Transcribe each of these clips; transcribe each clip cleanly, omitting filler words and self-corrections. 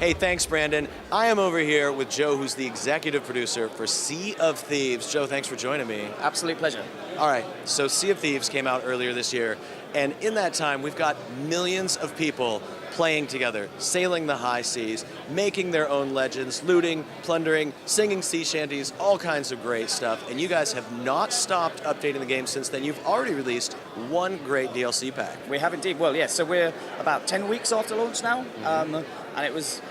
Hey, thanks, Brandon. I am over here with Joe, who's the executive producer for Sea of Thieves. Joe, thanks for joining me. Absolute pleasure. All right, so Sea of Thieves came out earlier this year, and in that time, we've got millions of people playing together, sailing the high seas, making their own legends, looting, plundering, singing sea shanties, all kinds of great stuff. And you guys have not stopped updating the game since then. You've already released one great DLC pack. We have indeed. Well, yes, so we're about 10 weeks after launch now, and it was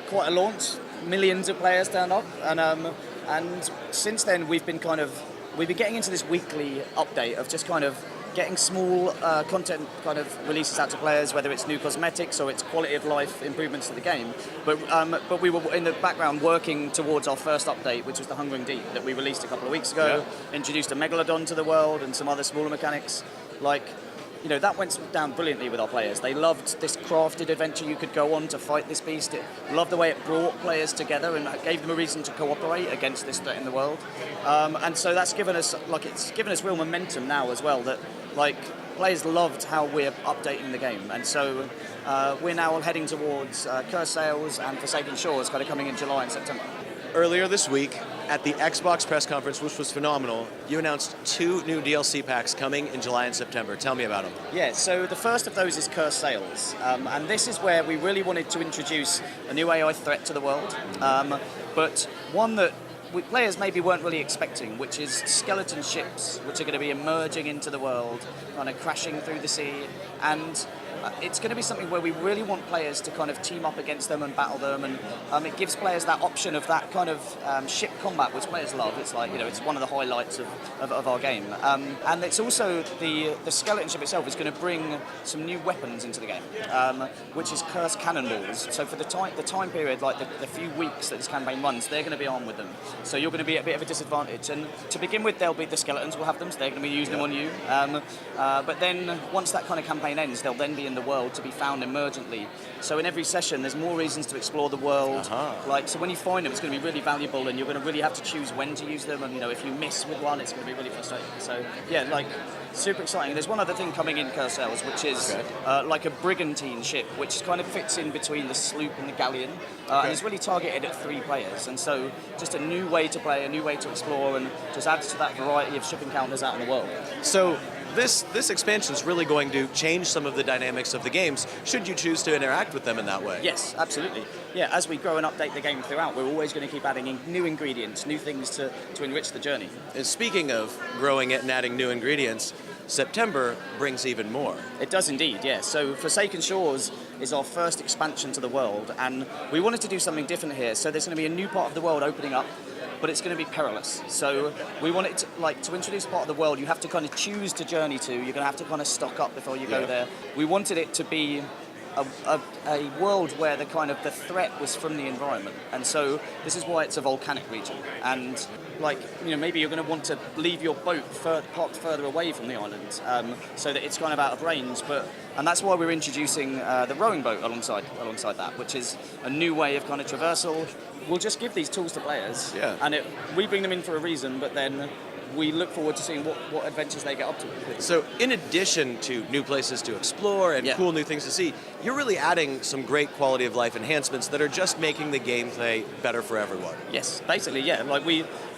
quite a launch. Millions of players turned up, and since then we've been getting into this weekly update of just kind of getting small content kind of releases out to players, whether it's new cosmetics or it's quality of life improvements to the game. But we were in the background working towards our first update, which was the Hungering Deep that we released a couple of weeks ago. Yeah. Introduced a Megalodon to the world and some other smaller mechanics. That went down brilliantly with our players. They loved this crafted adventure you could go on to fight this beast. It loved the way it brought players together and gave them a reason to cooperate against this threat in the world. And so that's given us real momentum now as well. That players loved how we're updating the game, and so we're now heading towards Cursed Sails and Forsaken Shores, kind of coming in July and September. Earlier this week, at the Xbox press conference, which was phenomenal, you announced 2 new DLC packs coming in July and September. Tell me about them. Yeah, so the first of those is Cursed Sails, and this is where we really wanted to introduce a new AI threat to the world, but one that players maybe weren't really expecting, which is skeleton ships, which are going to be emerging into the world, kind of crashing through the sea, and it's going to be something where we really want players to kind of team up against them and battle them, and it gives players that option of that kind of ship combat, which players love. It's it's one of the highlights of our game, and it's also the skeleton ship itself is going to bring some new weapons into the game, which is cursed cannonballs. So for the time period, the few weeks that this campaign runs, they're going to be armed with them. So you're going to be at a bit of a disadvantage. And to begin with, they'll be the skeletons will have them, so they're going to be using them on you. But then once that kind of campaign ends, they'll then be in the world to be found emergently. So in every session, there's more reasons to explore the world. So when you find them, it's going to be really valuable, and you're going to really have to choose when to use them. And if you miss with one, it's going to be really frustrating. So yeah, super exciting. There's one other thing coming in Cursed Sails, which is like a brigantine ship, which kind of fits in between the sloop and the galleon, and is really targeted at 3 players. And so just a new way to play, a new way to explore, and just adds to that variety of ship encounters out in the world. So this expansion is really going to change some of the dynamics of the games, should you choose to interact with them in that way. Yes, absolutely. Yeah, as we grow and update the game throughout, we're always going to keep adding in new ingredients, new things to enrich the journey. And speaking of growing it and adding new ingredients, September brings even more. It does indeed, yeah. So Forsaken Shores is our first expansion to the world, and we wanted to do something different here. So there's going to be a new part of the world opening up, but it's going to be perilous. So we wanted to introduce a part of the world you have to kind of choose to journey to. You're going to have to kind of stock up before you go there. We wanted it to be a world where the threat was from the environment, and so this is why it's a volcanic region. And maybe you're going to want to leave your boat parked further away from the island, so that it's kind of out of range. And that's why we're introducing the rowing boat alongside that, which is a new way of kind of traversal. We'll just give these tools to players, and we bring them in for a reason, but then we look forward to seeing what adventures they get up to. So in addition to new places to explore and cool new things to see, you're really adding some great quality of life enhancements that are just making the gameplay better for everyone. Yes, basically, yeah.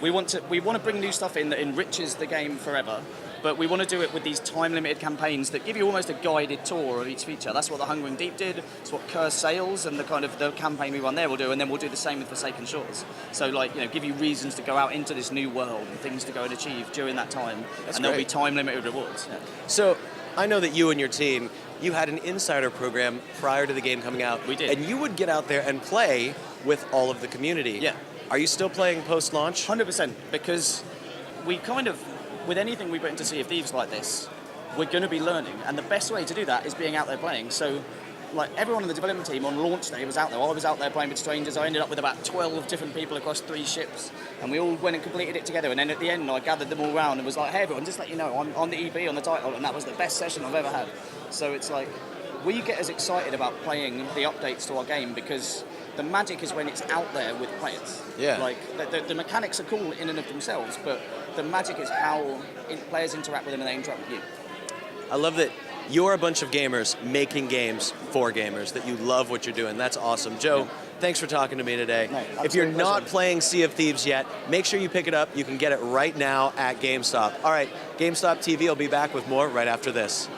We want to bring new stuff in that enriches the game forever, but we want to do it with these time-limited campaigns that give you almost a guided tour of each feature. That's what the Hungering Deep did. It's what Cursed Sails and the campaign we run there will do, and then we'll do the same with Forsaken Shores. So give you reasons to go out into this new world and things to go and achieve during that time. There'll be time-limited rewards. Yeah. So I know that you and your team, you had an insider program prior to the game coming out. We did. And you would get out there and play with all of the community. Yeah. Are you still playing post-launch? 100%, because we with anything we put into Sea of Thieves like this, we're going to be learning, and the best way to do that is being out there playing. So everyone on the development team on launch day was out there. I was out there playing with strangers. I ended up with about 12 different people across 3 ships, and we all went and completed it together. And then at the end, I gathered them all round and was like, hey everyone, just let you know, I'm on the EB on the title, and that was the best session I've ever had. So it's we get as excited about playing the updates to our game because the magic is when it's out there with players. Yeah. The mechanics are cool in and of themselves, but the magic is how players interact with them and they interact with you. I love that you're a bunch of gamers making games for gamers, that you love what you're doing. That's awesome. Joe, thanks for talking to me today. No, if you're absolute not pleasure. playing Sea of Thieves yet, make sure you pick it up. You can get it right now at GameStop. All right, GameStop TV will be back with more right after this.